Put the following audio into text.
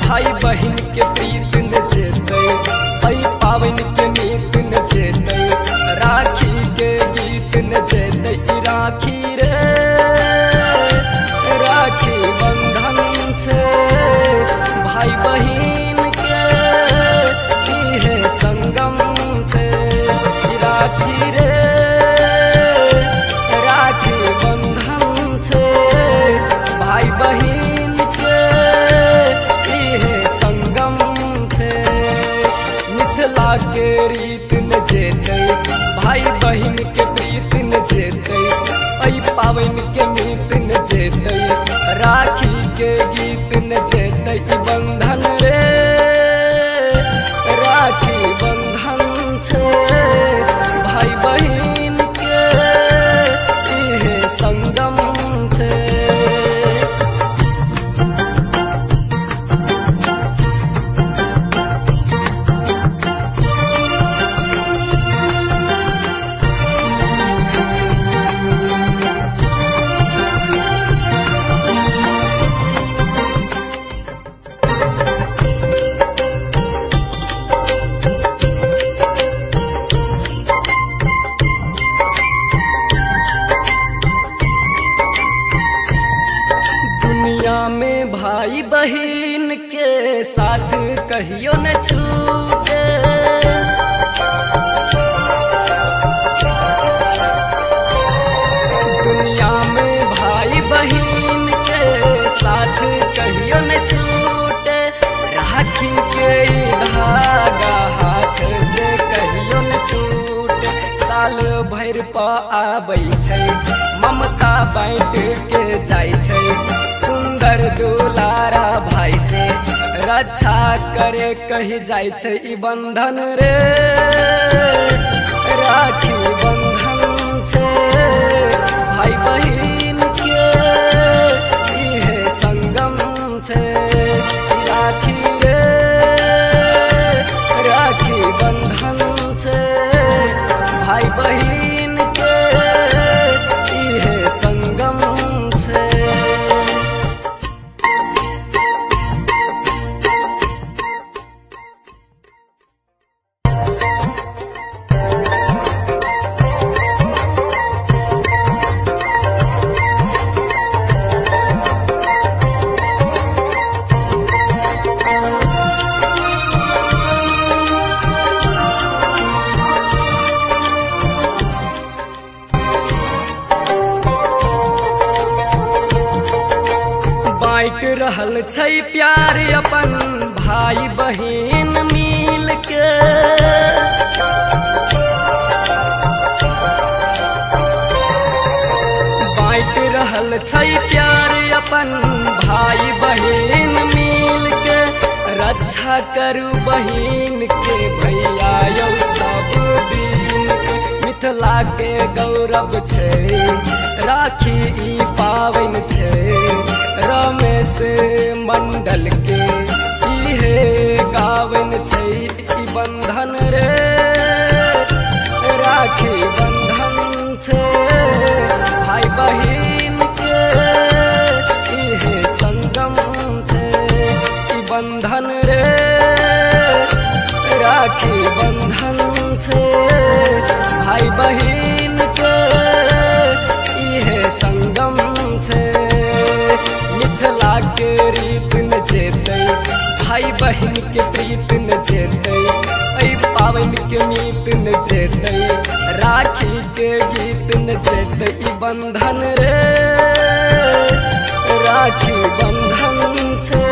भाई बहन के प्रीत न जेतै, ऐ पावन के मीत न जेतै, राखी के गीत न जेतै। राखी रे राखी बंधन छे भाई बहन के इहे संगम छे। राखी रे राखी बंधन छे भाई बहन के इहे संगम छे। मिथिला के रीत न जेतै, भाई बहन के प्रीत न जेतै, ऐ पावन के मीत न जेतै, राखी के गीत न जेतै। बंधन रे राखी बंधन छे भाई बहन के इहे संगम छे। दुनिया में भाई बहन के साथ कहियो न छूटे, दुनिया में भाई बहन के साथ कहियो न छूटे। राखी के धागा हाथ से कहियो न टूटे। साल भर पर आबै छै ममता बाँट के जाय छै, सुंदर दुलारा भाई से रक्षा करे कही जाय छै। ई बंधन रे राखी बंधन छे भाई बहन के इहे संगम छे। राखी रे राखी बंधन छे भाई बहन के इहे संगम छे। बाँट रहल छै प्यार अपन भाई बहन मिल के, बाँट रहल छै प्यार अपन भाई बहन मिल के। रक्षा करू बहन के भैया यौ सब दिन के। मिथिला के गौरव छै राखी ई पावन छै, रमेश मंडल के इहे गावन छै। ई बंधन रे राखी बंधन छे भाई बहन के इहे संगम छे। ई बंधन रे राखी बंधन छे भाई बहन के इहे संगम छे। मिथिला के रीत न जेतै, भाई बहन के प्रीत न जेतै, ऐ पावन के मीत न जेतै, राखी के गीत न जेतै। ई बंधन रे राखी बंधन छे